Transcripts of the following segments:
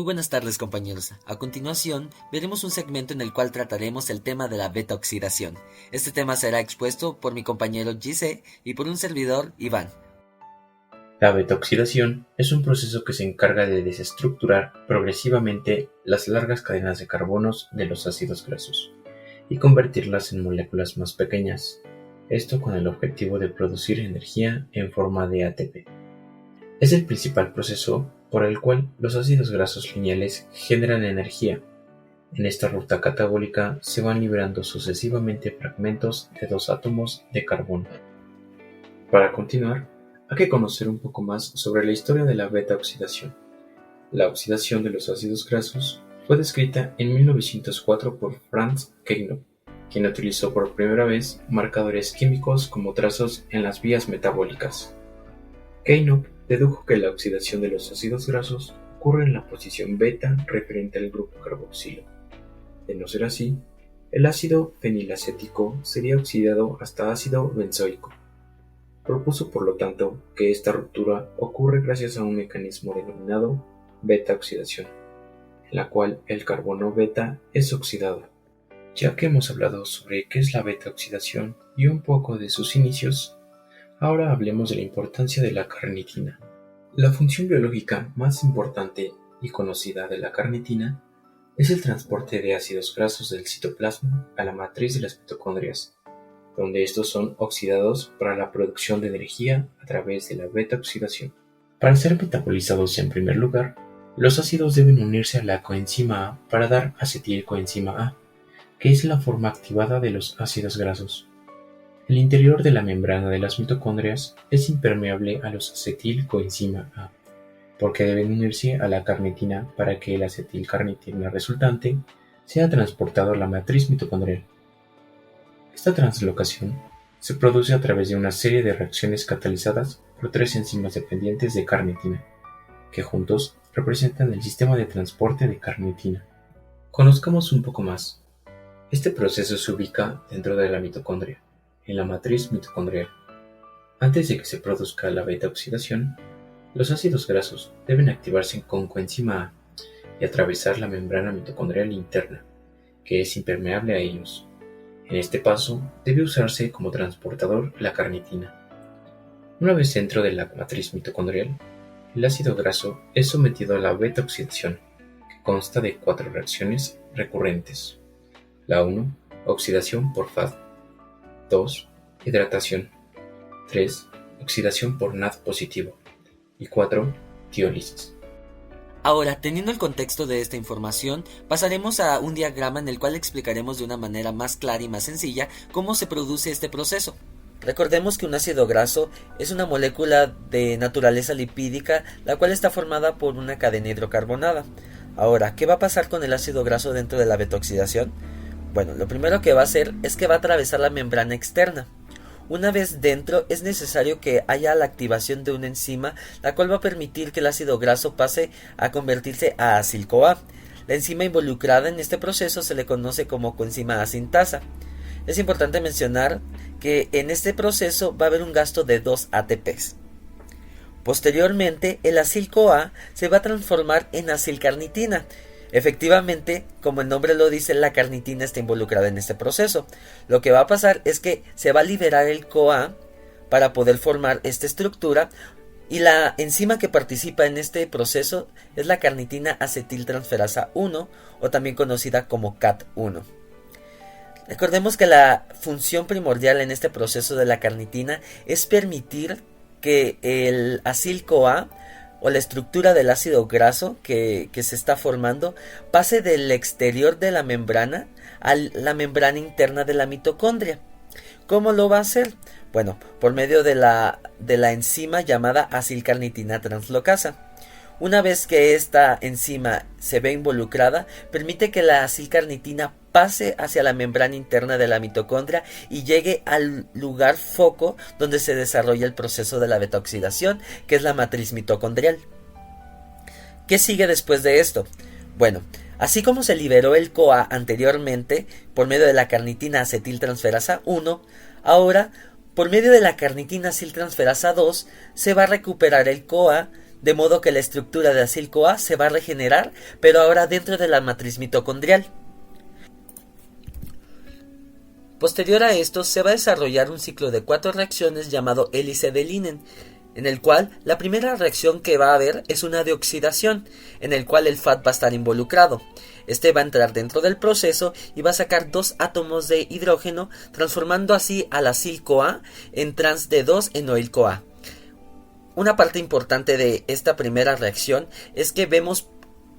Muy buenas tardes, compañeros. A continuación, veremos un segmento en el cual trataremos el tema de la beta-oxidación. Este tema será expuesto por mi compañero Gise y por un servidor, Iván. La beta-oxidación es un proceso que se encarga de desestructurar progresivamente las largas cadenas de carbonos de los ácidos grasos y convertirlas en moléculas más pequeñas, esto con el objetivo de producir energía en forma de ATP. Es el principal proceso por el cual los ácidos grasos lineales generan energía. En esta ruta catabólica se van liberando sucesivamente fragmentos de dos átomos de carbono. Para continuar, hay que conocer un poco más sobre la historia de la beta-oxidación. La oxidación de los ácidos grasos fue descrita en 1904 por Franz Keinov, quien utilizó por primera vez marcadores químicos como trazos en las vías metabólicas. Keinov dedujo que la oxidación de los ácidos grasos ocurre en la posición beta referente al grupo carboxilo. De no ser así, el ácido fenilacético sería oxidado hasta ácido benzoico. Propuso, por lo tanto, que esta ruptura ocurre gracias a un mecanismo denominado beta-oxidación, en la cual el carbono beta es oxidado. Ya que hemos hablado sobre qué es la beta-oxidación y un poco de sus inicios, ahora hablemos de la importancia de la carnitina. La función biológica más importante y conocida de la carnitina es el transporte de ácidos grasos del citoplasma a la matriz de las mitocondrias, donde estos son oxidados para la producción de energía a través de la beta-oxidación. Para ser metabolizados en primer lugar, los ácidos deben unirse a la coenzima A para dar acetilcoenzima A, que es la forma activada de los ácidos grasos. El interior de la membrana de las mitocondrias es impermeable a los acetilcoenzima A, porque deben unirse a la carnitina para que el acetilcarnitina resultante sea transportado a la matriz mitocondrial. Esta translocación se produce a través de una serie de reacciones catalizadas por tres enzimas dependientes de carnitina, que juntos representan el sistema de transporte de carnitina. Conozcamos un poco más. Este proceso se ubica dentro de la mitocondria, en la matriz mitocondrial. Antes de que se produzca la beta-oxidación, los ácidos grasos deben activarse con coenzima A y atravesar la membrana mitocondrial interna, que es impermeable a ellos. En este paso debe usarse como transportador la carnitina. Una vez dentro de la matriz mitocondrial, el ácido graso es sometido a la beta-oxidación, que consta de 4 reacciones recurrentes. La 1, oxidación por FAD. 2, hidratación. 3, oxidación por NAD positivo. Y 4, tiólisis. Ahora, teniendo el contexto de esta información, pasaremos a un diagrama en el cual explicaremos de una manera más clara y más sencilla cómo se produce este proceso. Recordemos que un ácido graso es una molécula de naturaleza lipídica, la cual está formada por una cadena hidrocarbonada. Ahora, ¿qué va a pasar con el ácido graso dentro de la beta-oxidación? Bueno, lo primero que va a hacer es que va a atravesar la membrana externa. Una vez dentro, es necesario que haya la activación de una enzima, la cual va a permitir que el ácido graso pase a convertirse a acil-CoA. La enzima involucrada en este proceso se le conoce como coenzima A sintasa. Es importante mencionar que en este proceso va a haber un gasto de 2 ATPs. Posteriormente, el acil-CoA se va a transformar en acilcarnitina. Efectivamente, como el nombre lo dice, la carnitina está involucrada en este proceso. Lo que va a pasar es que se va a liberar el CoA para poder formar esta estructura, y la enzima que participa en este proceso es la carnitina acetiltransferasa 1, o también conocida como CAT1. Recordemos que la función primordial en este proceso de la carnitina es permitir que el acil-CoA o la estructura del ácido graso que se está formando pase del exterior de la membrana a la membrana interna de la mitocondria. ¿Cómo lo va a hacer? Bueno, por medio de la enzima llamada acilcarnitina translocasa. Una vez que esta enzima se ve involucrada, permite que la acilcarnitina pase hacia la membrana interna de la mitocondria y llegue al lugar foco donde se desarrolla el proceso de la beta-oxidación, que es la matriz mitocondrial. ¿Qué sigue después de esto? Bueno, así como se liberó el CoA anteriormente por medio de la carnitina acetiltransferasa 1, ahora por medio de la carnitina acetiltransferasa 2 se va a recuperar el CoA de modo que la estructura de acil-CoA se va a regenerar, pero ahora dentro de la matriz mitocondrial. Posterior a esto se va a desarrollar un ciclo de 4 reacciones llamado hélice de Linen, en el cual la primera reacción que va a haber es una de oxidación, en el cual el FAT va a estar involucrado. Este va a entrar dentro del proceso y va a sacar 2 átomos de hidrógeno, transformando así al acil-CoA en trans de 2 enoil-CoA. Una parte importante de esta primera reacción es que vemos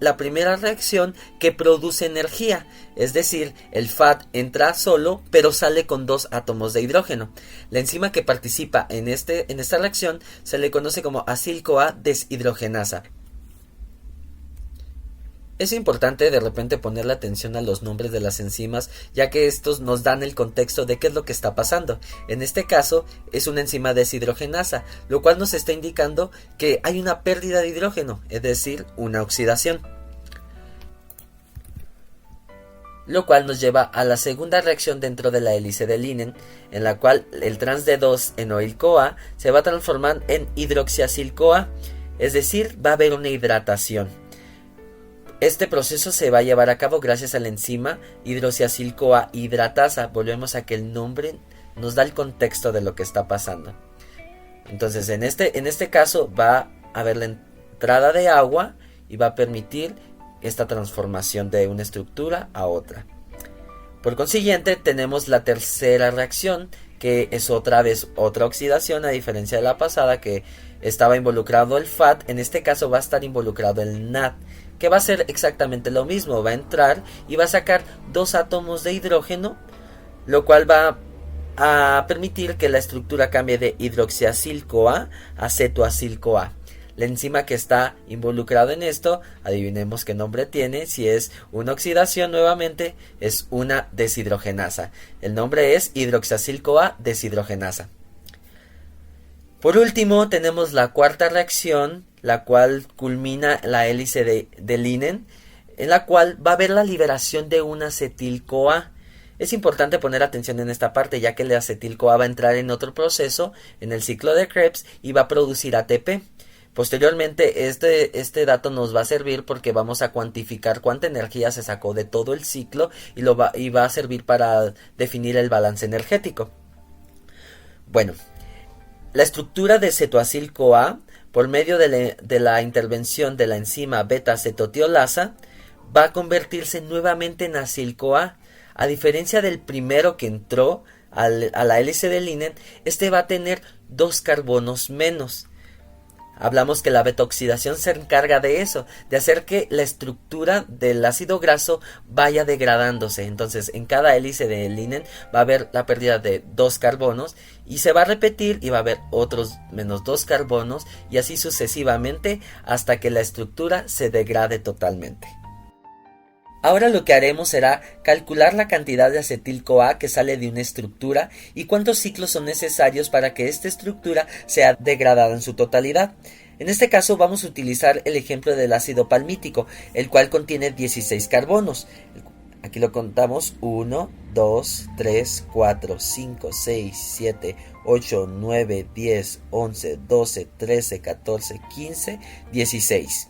la primera reacción que produce energía, es decir, el FAT entra solo pero sale con 2 átomos de hidrógeno. La enzima que participa en esta reacción se le conoce como acil-CoA deshidrogenasa. Es importante de repente ponerle atención a los nombres de las enzimas, ya que estos nos dan el contexto de qué es lo que está pasando. En este caso es una enzima deshidrogenasa, lo cual nos está indicando que hay una pérdida de hidrógeno, es decir, una oxidación. Lo cual nos lleva a la segunda reacción dentro de la hélice de Linen, en la cual el trans de 2 enoil-CoA se va a transformar en hidroxiacil-CoA, es decir, va a haber una hidratación. Este proceso se va a llevar a cabo gracias a la enzima hidroxiacil-CoA hidratasa. Volvemos a que el nombre nos da el contexto de lo que está pasando. Entonces en este caso va a haber la entrada de agua y va a permitir esta transformación de una estructura a otra. Por consiguiente tenemos la tercera reacción, que es otra vez otra oxidación, a diferencia de la pasada que estaba involucrado el FAT. En este caso va a estar involucrado el NAD, que va a ser exactamente lo mismo. Va a entrar y va a sacar 2 átomos de hidrógeno, lo cual va a permitir que la estructura cambie de hidroxiacil-CoA a cetoacil-CoA. La enzima que está involucrada en esto, adivinemos qué nombre tiene. Si es una oxidación, nuevamente es una deshidrogenasa. El nombre es hidroxiacil-CoA deshidrogenasa. Por último tenemos la cuarta reacción, la cual culmina la hélice de Linen, en la cual va a haber la liberación de un acetil-CoA. Es importante poner atención en esta parte, ya que el acetil-CoA va a entrar en otro proceso, en el ciclo de Krebs, y va a producir ATP. Posteriormente este dato nos va a servir porque vamos a cuantificar cuánta energía se sacó de todo el ciclo y va a servir para definir el balance energético. Bueno, la estructura de cetoacil-CoA, por medio de la intervención de la enzima beta-cetotiolasa, va a convertirse nuevamente en acil-CoA. A diferencia del primero que entró a la hélice de Linen, este va a tener 2 carbonos menos. Hablamos que la beta-oxidación se encarga de eso, de hacer que la estructura del ácido graso vaya degradándose. Entonces en cada hélice de Linen va a haber la pérdida de 2 carbonos y se va a repetir y va a haber otros menos 2 carbonos y así sucesivamente hasta que la estructura se degrade totalmente. Ahora lo que haremos será calcular la cantidad de acetil-CoA que sale de una estructura y cuántos ciclos son necesarios para que esta estructura sea degradada en su totalidad. En este caso vamos a utilizar el ejemplo del ácido palmítico, el cual contiene 16 carbonos. Aquí lo contamos: 1, 2, 3, 4, 5, 6, 7, 8, 9, 10, 11, 12, 13, 14, 15, 16.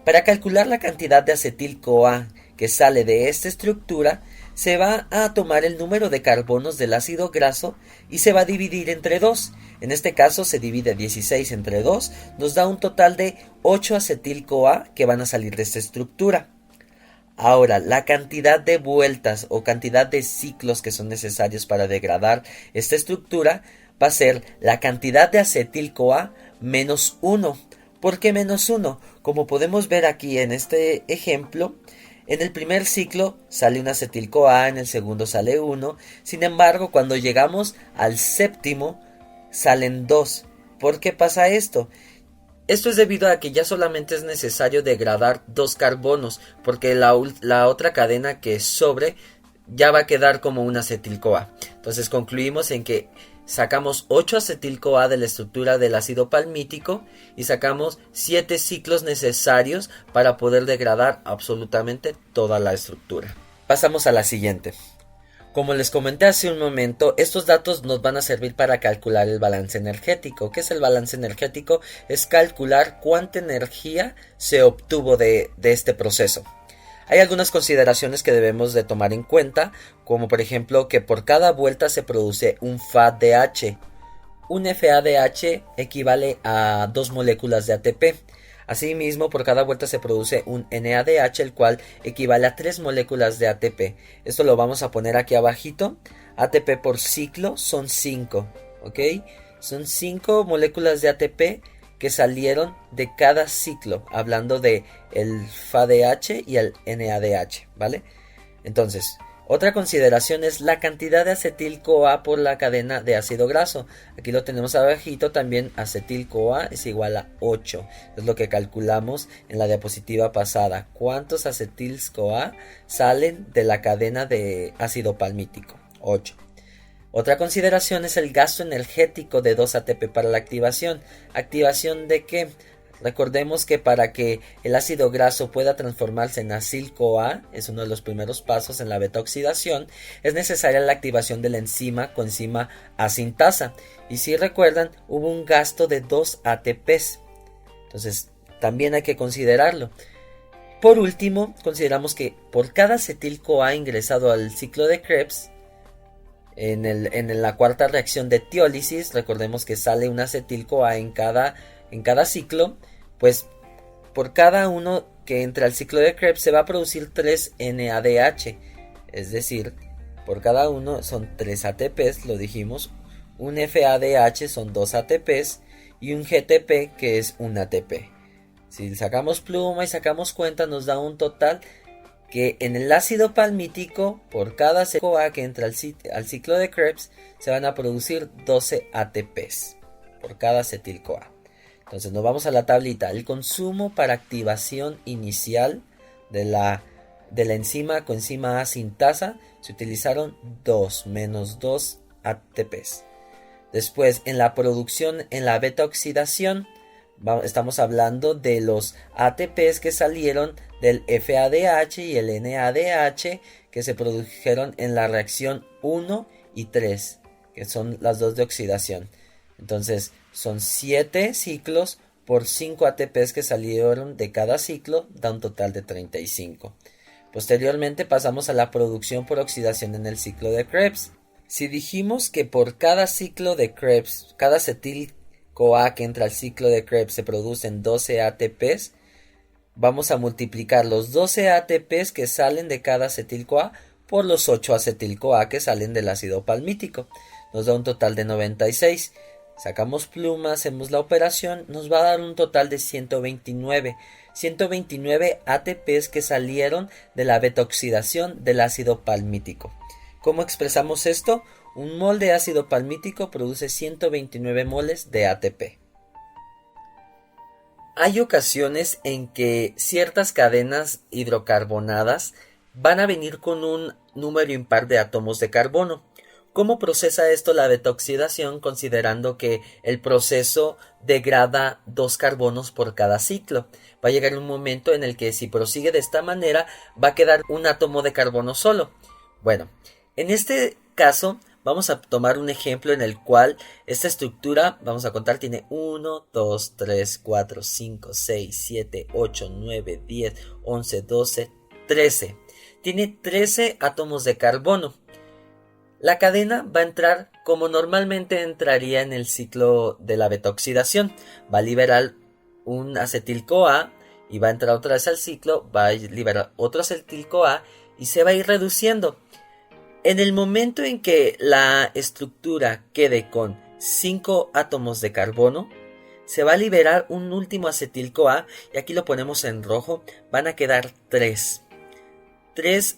Para calcular la cantidad de acetil-CoA que sale de esta estructura, se va a tomar el número de carbonos del ácido graso y se va a dividir entre 2. En este caso se divide 16 entre 2, nos da un total de 8 acetil-CoA que van a salir de esta estructura. Ahora, la cantidad de vueltas o cantidad de ciclos que son necesarios para degradar esta estructura va a ser la cantidad de acetil-CoA menos 1. ¿Por qué menos 1? Como podemos ver aquí en este ejemplo, en el primer ciclo sale un acetil-CoA, en el segundo sale 1. Sin embargo, cuando llegamos al séptimo salen 2. ¿Por qué pasa esto? Esto es debido a que ya solamente es necesario degradar 2 carbonos, porque la otra cadena que sobre ya va a quedar como un acetil-CoA. Entonces concluimos en que sacamos 8 acetil-CoA de la estructura del ácido palmítico y sacamos 7 ciclos necesarios para poder degradar absolutamente toda la estructura. Pasamos a la siguiente. Como les comenté hace un momento, estos datos nos van a servir para calcular el balance energético. ¿Qué es el balance energético? Es calcular cuánta energía se obtuvo de este proceso. Hay algunas consideraciones que debemos de tomar en cuenta, como por ejemplo que por cada vuelta se produce un FADH. Un FADH equivale a 2 moléculas de ATP. Asimismo, por cada vuelta se produce un NADH, el cual equivale a 3 moléculas de ATP. Esto lo vamos a poner aquí abajito. ATP por ciclo son 5, ¿ok? Son 5 moléculas de ATP que salieron de cada ciclo, hablando de el FADH y el NADH, ¿vale? Entonces, otra consideración es la cantidad de acetil-CoA por la cadena de ácido graso. Aquí lo tenemos abajito, también acetil-CoA es igual a 8. Es lo que calculamos en la diapositiva pasada. ¿Cuántos acetil-CoA salen de la cadena de ácido palmítico? 8. Otra consideración es el gasto energético de 2 ATP para la activación. ¿Activación de qué? Recordemos que para que el ácido graso pueda transformarse en acil-CoA, es uno de los primeros pasos en la beta-oxidación, es necesaria la activación de la enzima coenzima A-sintasa. Y si recuerdan, hubo un gasto de 2 ATPs. Entonces, también hay que considerarlo. Por último, consideramos que por cada acetil-CoA ingresado al ciclo de Krebs, en la cuarta reacción de tiólisis, recordemos que sale un acetil-CoA en cada ciclo, pues por cada uno que entra al ciclo de Krebs se va a producir 3 NADH, es decir, por cada uno son 3 ATPs, lo dijimos, un FADH son 2 ATPs y un GTP que es un ATP. Si sacamos pluma y sacamos cuenta nos da un total que en el ácido palmítico por cada CoA que entra al ciclo de Krebs se van a producir 12 ATPs por cada acetil-CoA. Entonces nos vamos a la tablita. El consumo para activación inicial de la enzima coenzima A-sintasa se utilizaron 2 menos 2 ATPs. Después en la producción, en la beta-oxidación, estamos hablando de los ATPs que salieron del FADH y el NADH que se produjeron en la reacción 1 y 3, que son las dos de oxidación. Entonces son 7 ciclos por 5 ATPs que salieron de cada ciclo, da un total de 35. Posteriormente pasamos a la producción por oxidación en el ciclo de Krebs. Si dijimos que por cada ciclo de Krebs, cada acetil-CoA que entra al ciclo de Krebs se producen 12 ATPs, vamos a multiplicar los 12 ATPs que salen de cada acetil-CoA por los 8 acetil-CoA que salen del ácido palmítico. Nos da un total de 96. Sacamos pluma, hacemos la operación, nos va a dar un total de 129 ATPs que salieron de la beta-oxidación del ácido palmítico. ¿Cómo expresamos esto? Un mol de ácido palmítico produce 129 moles de ATP. Hay ocasiones en que ciertas cadenas hidrocarbonadas van a venir con un número impar de átomos de carbono. ¿Cómo procesa esto la beta-oxidación considerando que el proceso degrada 2 carbonos por cada ciclo? Va a llegar un momento en el que si prosigue de esta manera va a quedar un átomo de carbono solo. Bueno, en este caso vamos a tomar un ejemplo en el cual esta estructura, vamos a contar, tiene 1, 2, 3, 4, 5, 6, 7, 8, 9, 10, 11, 12, 13. Tiene 13 átomos de carbono. La cadena va a entrar como normalmente entraría en el ciclo de la beta-oxidación. Va a liberar un acetil-CoA y va a entrar otra vez al ciclo, va a liberar otro acetil-CoA y se va a ir reduciendo. En el momento en que la estructura quede con 5 átomos de carbono, se va a liberar un último acetil-CoA y aquí lo ponemos en rojo, van a quedar 3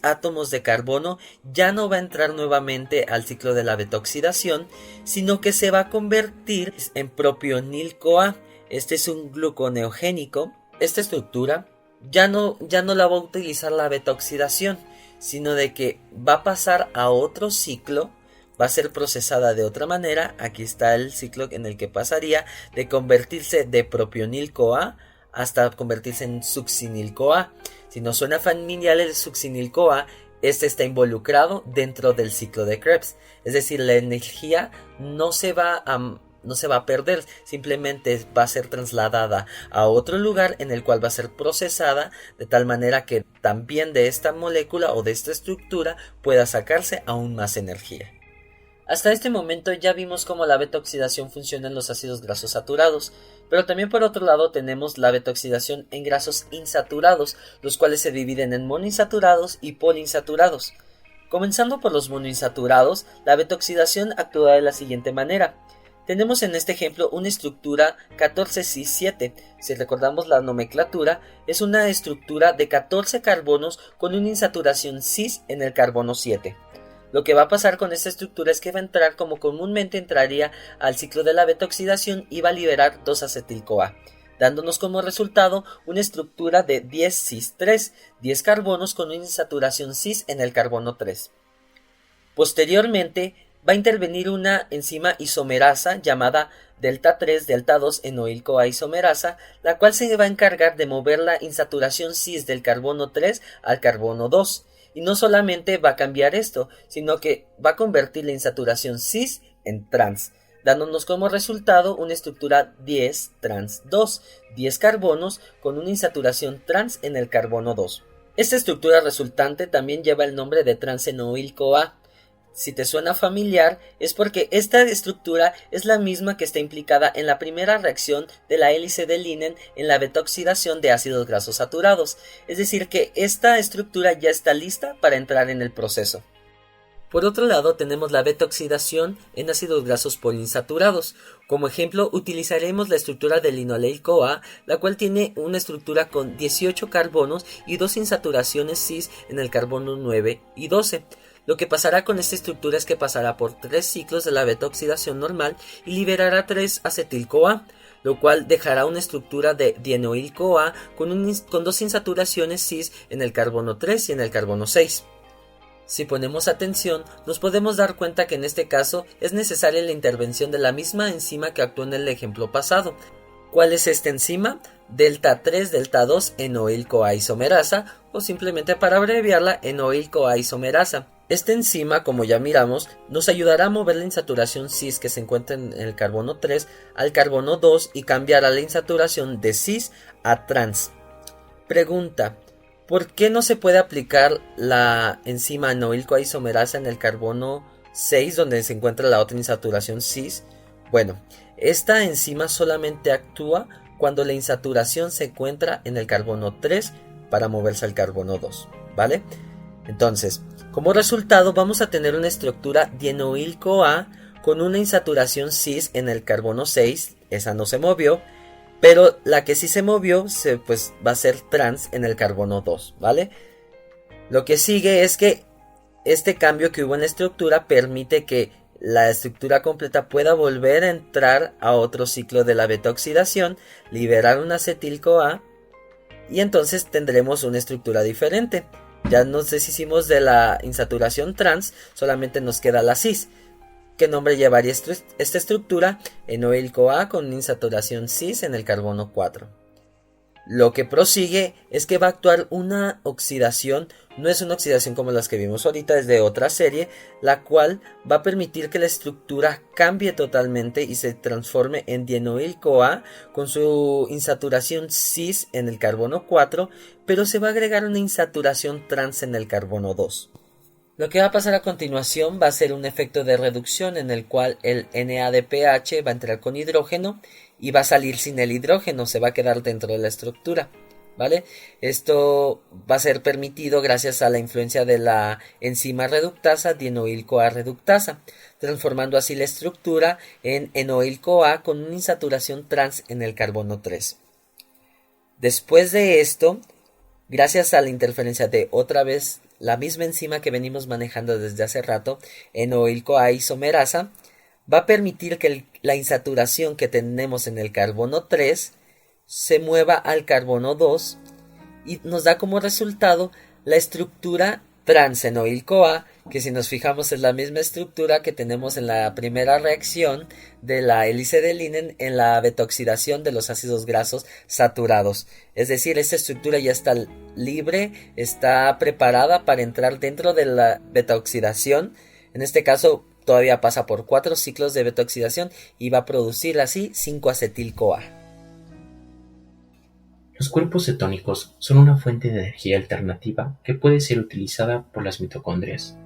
átomos de carbono, ya no va a entrar nuevamente al ciclo de la beta-oxidación, sino que se va a convertir en propionil-CoA. Este es un gluconeogénico. Esta estructura ya no la va a utilizar la beta-oxidación, sino de que va a pasar a otro ciclo, va a ser procesada de otra manera. Aquí está el ciclo en el que pasaría de convertirse de propionil-CoA hasta convertirse en succinil-CoA. Si nos suena familiar el succinil-CoA, este está involucrado dentro del ciclo de Krebs. Es decir, la energía no se va a perder, simplemente va a ser trasladada a otro lugar en el cual va a ser procesada de tal manera que también de esta molécula o de esta estructura pueda sacarse aún más energía. Hasta este momento ya vimos cómo la beta-oxidación funciona en los ácidos grasos saturados, pero también por otro lado tenemos la beta-oxidación en grasos insaturados, los cuales se dividen en monoinsaturados y poliinsaturados. Comenzando por los monoinsaturados, la beta-oxidación actúa de la siguiente manera. Tenemos en este ejemplo una estructura 14-cis-7. Si recordamos la nomenclatura, es una estructura de 14 carbonos con una insaturación cis en el carbono 7. Lo que va a pasar con esta estructura es que va a entrar como comúnmente entraría al ciclo de la beta-oxidación y va a liberar 2-acetil-CoA, dándonos como resultado una estructura de 10-cis-3, 10 carbonos con una insaturación cis en el carbono 3. Posteriormente, va a intervenir una enzima isomerasa llamada delta 3 delta 2 enoil-CoA isomerasa, la cual se va a encargar de mover la insaturación cis del carbono 3 al carbono 2. Y no solamente va a cambiar esto, sino que va a convertir la insaturación cis en trans, dándonos como resultado una estructura 10 trans 2, 10 carbonos con una insaturación trans en el carbono 2. Esta estructura resultante también lleva el nombre de transenoil-CoA. Si te suena familiar, es porque esta estructura es la misma que está implicada en la primera reacción de la hélice de Linen en la beta-oxidación de ácidos grasos saturados, es decir que esta estructura ya está lista para entrar en el proceso. Por otro lado, tenemos la beta-oxidación en ácidos grasos poliinsaturados. Como ejemplo, utilizaremos la estructura del linoleil-CoA, la cual tiene una estructura con 18 carbonos y 2 insaturaciones cis en el carbono 9 y 12. Lo que pasará con esta estructura es que pasará por 3 ciclos de la beta-oxidación normal y liberará 3-acetil-CoA, lo cual dejará una estructura de dienoil-CoA con 2 insaturaciones cis en el carbono 3 y en el carbono 6. Si ponemos atención, nos podemos dar cuenta que en este caso es necesaria la intervención de la misma enzima que actuó en el ejemplo pasado. ¿Cuál es esta enzima? Delta 3 delta 2 enoil-CoA isomerasa, o simplemente para abreviarla enoil-CoA isomerasa. Esta enzima, como ya miramos, nos ayudará a mover la insaturación cis que se encuentra en el carbono 3 al carbono 2 y cambiará la insaturación de cis a trans. Pregunta: ¿por qué no se puede aplicar la enzima enoil-CoA isomerasa en el carbono 6 donde se encuentra la otra insaturación cis? Bueno, esta enzima solamente actúa cuando la insaturación se encuentra en el carbono 3 para moverse al carbono 2, ¿vale? Entonces, como resultado vamos a tener una estructura dienoil-CoA con una insaturación cis en el carbono 6, esa no se movió, pero la que sí se movió va a ser trans en el carbono 2, ¿vale? Lo que sigue es que este cambio que hubo en la estructura permite que la estructura completa pueda volver a entrar a otro ciclo de la beta-oxidación, liberar un acetil-CoA y entonces tendremos una estructura diferente. Ya nos deshicimos de la insaturación trans, solamente nos queda la cis. ¿Qué nombre llevaría esta estructura? Enoil-CoA con insaturación cis en el carbono 4. Lo que prosigue es que va a actuar una oxidación, no es una oxidación como las que vimos ahorita, es de otra serie, la cual va a permitir que la estructura cambie totalmente y se transforme en dienoil-CoA con su insaturación cis en el carbono 4, pero se va a agregar una insaturación trans en el carbono 2. Lo que va a pasar a continuación va a ser un efecto de reducción en el cual el NADPH va a entrar con hidrógeno y va a salir sin el hidrógeno, se va a quedar dentro de la estructura, ¿vale? Esto va a ser permitido gracias a la influencia de la enzima reductasa dienoil-CoA reductasa, transformando así la estructura en enoil-CoA con una insaturación trans en el carbono 3. Después de esto, gracias a la interferencia de otra vez la misma enzima que venimos manejando desde hace rato, enoil-CoA isomerasa, va a permitir que la insaturación que tenemos en el carbono 3 se mueva al carbono 2 y nos da como resultado la estructura Transenoil-CoA, que si nos fijamos es la misma estructura que tenemos en la primera reacción de la hélice de Linen en la beta-oxidación de los ácidos grasos saturados. Es decir, esta estructura ya está libre, está preparada para entrar dentro de la beta-oxidación. En este caso todavía pasa por 4 ciclos de beta-oxidación y va a producir así 5-acetil-CoA. Los cuerpos cetónicos son una fuente de energía alternativa que puede ser utilizada por las mitocondrias,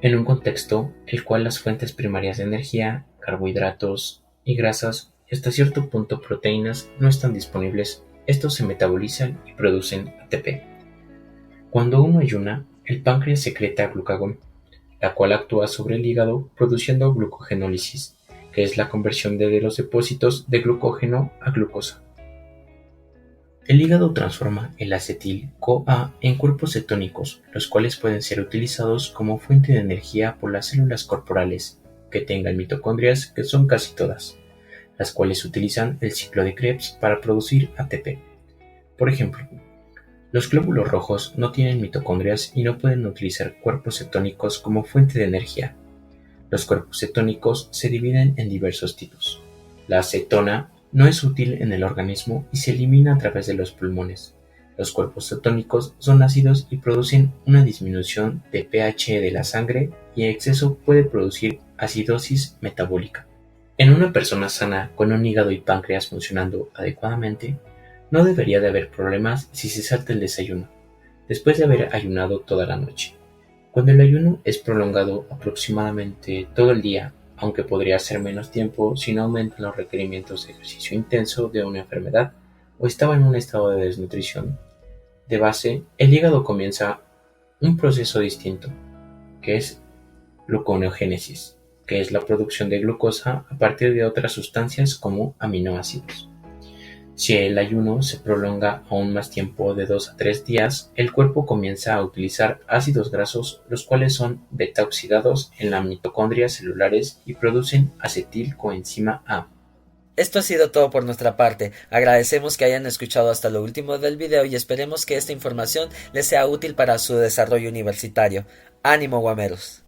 en un contexto el cual las fuentes primarias de energía, carbohidratos y grasas y hasta cierto punto proteínas no están disponibles. Estos se metabolizan y producen ATP. Cuando uno ayuna, el páncreas secreta glucagón, la cual actúa sobre el hígado produciendo glucogenólisis, que es la conversión de los depósitos de glucógeno a glucosa. El hígado transforma el acetil-CoA en cuerpos cetónicos, los cuales pueden ser utilizados como fuente de energía por las células corporales que tengan mitocondrias, que son casi todas, las cuales utilizan el ciclo de Krebs para producir ATP. Por ejemplo, los glóbulos rojos no tienen mitocondrias y no pueden utilizar cuerpos cetónicos como fuente de energía. Los cuerpos cetónicos se dividen en diversos tipos. La acetona no es útil en el organismo y se elimina a través de los pulmones. Los cuerpos cetónicos son ácidos y producen una disminución de pH de la sangre y en exceso puede producir acidosis metabólica. En una persona sana con un hígado y páncreas funcionando adecuadamente, no debería de haber problemas si se salta el desayuno, después de haber ayunado toda la noche. Cuando el ayuno es prolongado aproximadamente todo el día, aunque podría ser menos tiempo si no aumentan los requerimientos de ejercicio intenso de una enfermedad o estaba en un estado de desnutrición de base, el hígado comienza un proceso distinto, que es gluconeogénesis, que es la producción de glucosa a partir de otras sustancias como aminoácidos. Si el ayuno se prolonga aún más tiempo de 2 a 3 días, el cuerpo comienza a utilizar ácidos grasos, los cuales son beta-oxidados en las mitocondrias celulares y producen acetil-coenzima A. Esto ha sido todo por nuestra parte. Agradecemos que hayan escuchado hasta lo último del video y esperemos que esta información les sea útil para su desarrollo universitario. ¡Ánimo, guameros!